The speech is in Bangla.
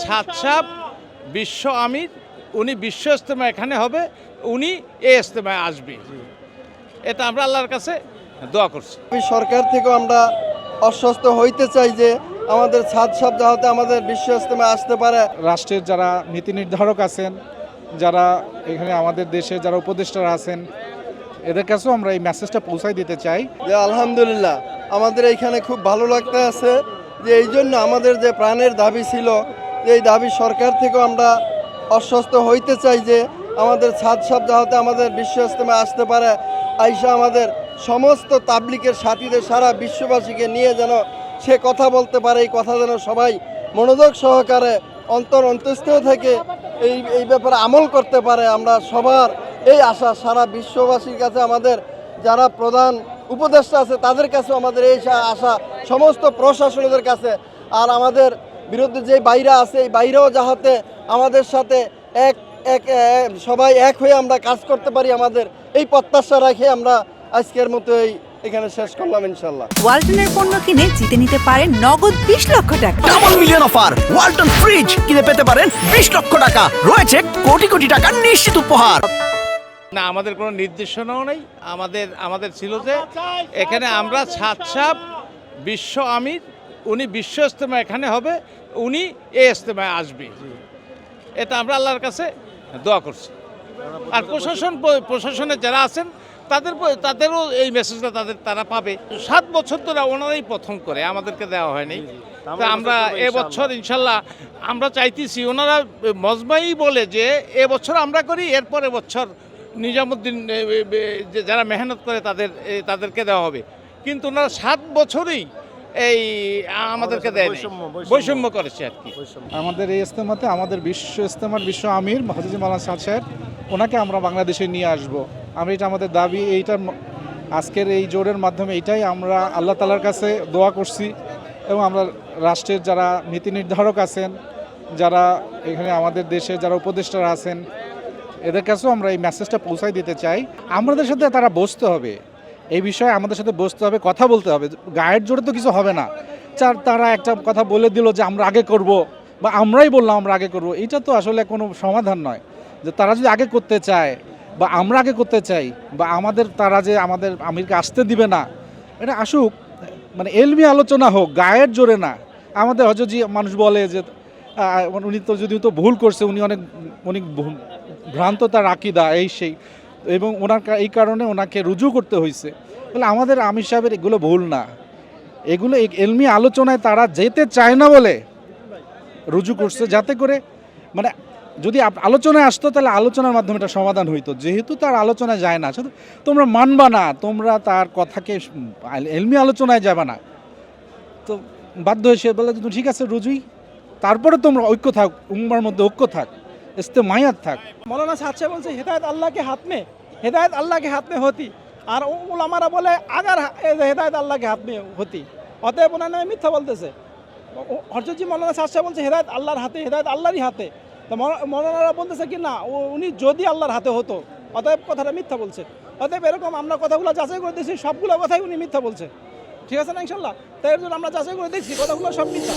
ছাদ সাহেব বিশ্ব আমির, উনি বিশ্ব ইজতেমা এখানে হবে, উনি এই ইজতেমায় আসবে। এটা আমরা আল্লাহর কাছে দোয়া করছি। সরকার থেকেও আমরা আশ্বস্ত হইতে চাই যে আমাদের ছাদ সাহেব যাতে আমাদের বিশ্ব ইজতেমায় আসতে পারে। রাষ্ট্রের যারা নীতি নির্ধারক আছেন, যারা এখানে আমাদের দেশে যারা উপদেষ্টারা আছেন, এদের কাছেও আমরা এই মেসেজটা পৌঁছাই দিতে চাই যে আলহামদুলিল্লাহ আমাদের এইখানে খুব ভালো লাগতে আছে, যে এই জন্য আমাদের যে প্রাণের দাবি ছিল, যে এই দাবি সরকার থেকেও আমরা আশ্বস্ত হইতে চাই যে আমাদের ছাদ সাহেব যাতে আমাদের বিশ্ব ইজতেমায় আসতে পারে, আইসা আমাদের সমস্ত তাবলিকের সাথীদের সারা বিশ্ববাসীকে নিয়ে যেন সে কথা বলতে পারে। এই কথা যেন সবাই মনোযোগ সহকারে অন্তঃস্থ থেকে এই ব্যাপারে আমল করতে পারে। আমরা সবার এই আশা, সারা বিশ্ববাসীর কাছে, আমাদের যারা প্রধান উপদেষ্টা আছে তাদের কাছে আমাদের এই আশা, সমস্ত প্রশাসনদের কাছে। আর আমাদের বিরুদ্ধে যে বাইরা আছে, এই বাইরেও যাহাতে আমাদের সাথে সবাই এক হয়ে আমরা কাজ করতে পারি, আমাদের এই প্রত্যাশা রাখে আমরা আজকের মতো এখানে শেষ করলাম ইনশাল্লাহ। ওয়ালটনের পণ্য কিনে জিতে নিতে পারেন নগদ 20 লক্ষ টাকা। Double million offer, Walton fridge কিনে পেতে পারেন 20 লক্ষ টাকা। রয়েছে কোটি কোটি টাকার নিশ্চিত উপহার। না, আমাদের কোনো নির্দেশনাও নেই। আমাদের ছিল যে এখানে আমরা ছাদ সাহেব বিশ্ব আমির, উনি বিশ্ব ইজতেমা এখানে হবে, উনি এই ইজতেমায় আসবে। এটা আমরা আল্লাহর কাছে দোয়া করছি। আর প্রশাসনের যারা আছেন তাদেরও এই মেসেজটা তারা পাবে। 7 বছর ধরে ওনারাই প্রথম করে, আমাদেরকে দেওয়া হয়নি। তা আমরা এবছর ইনশাল্লাহ আমরা চাইতেছি, ওনারা মজমাই বলে যে এবছর আমরা করি, এরপরে বছর নিজামুদ্দিন যারা মেহনত করে তাদেরকে দেওয়া হবে। কিন্তু ওনারা 7 বছরই এই আমাদেরকে দেয়, বৈষম্য করেছে আর কি। আমাদের এই ইজতেমাতে আমাদের বিশ্ব আমির হযরত মাওলানা সাদ সাহেব, ওনাকে আমরা বাংলাদেশে নিয়ে আসব। এটা আমাদের দাবি। এইটা আজকের এই জোরের মাধ্যমে এইটাই আমরা আল্লাহ তাআলার কাছে দোয়া করছি, এবং আমরা রাষ্ট্রের যারা নীতি নির্ধারক আছেন, যারা এখানে আমাদের দেশে যারা উপদেষ্টারা আছেন, এদের কাছেও আমরা এই মেসেজটা পৌঁছাই দিতে চাই। আমাদের সাথে তারা বসতে হবে, এই বিষয়ে আমাদের সাথে বসতে হবে, কথা বলতে হবে। গায়ের জোরে তো কিছু হবে না। তারা একটা কথা বলে দিল যে আমরা আগে করব, বা আমরাই বললাম আমরা আগে করব, এটা তো আসলে কোনো সমাধান নয়। যে তারা যদি আগে করতে চায়, বা আমরা আগে করতে চাই, বা তারা যে আমাদের আমিরকে আসতে দিবে না, এটা আসুক, মানে এলমি আলোচনা হোক, গায়ের জোরে না। আমাদের হয়তো যে মানুষ বলে যে উনি তো যদি তো ভুল করছে, উনি অনেক ভ্রান্ত তার আকীদা এই সেই, এবং এই কারণে ওনাকে রুজু করতে হয়েছে। তাহলে আমাদের আমির সাহেবের এগুলো ভুল না, এগুলো এলমি আলোচনায় তারা যেতে চায় না বলে রুজু করছে, যাতে করে মানে যদি আলোচনায় আসতো তাহলে আলোচনার মাধ্যমে এটা সমাধান হইতো। যেহেতু তার আলোচনায় যায় না, তোমরা মানবা না, তোমরা তার কথাকে এলমি আলোচনায় যাবে না, তো বাধ্য হয়ে সে বলে ঠিক আছে রুজুই, তারপরে তোমরা ঐক্য থাক, উম্মার মধ্যে ঐক্য থাক, ইস্তেমায়াত থাক। मौलाना साहब से बोलते हिदायत अल्लाह के हाथ में होती, और उलमारा बोले अगर हिदायत अल्लाह के हाथ में होती, অতএব ওনারা মিথ্যা বলতেছে। হযরত জি মৌলানা সাহব বলছে হিদায়ত আল্লাহর হাতে, হিদায়ত আল্লাহরই হাতে। তো মৌলানারা বলতেছে কি না, উনি যদি আল্লাহর হাতে হতো, অতএব কথাটা মিথ্যা বলছে। অতএব এরকম আমরা কথাগুলো যাচাই করে দিয়েছি, সবগুলো কথাই উনি মিথ্যা বলছে। ঠিক আছে না ইনশাল্লাহ? তাই এর জন্য আমরা যাচাই করে দেখছি কথাগুলো সব মিথ্যা।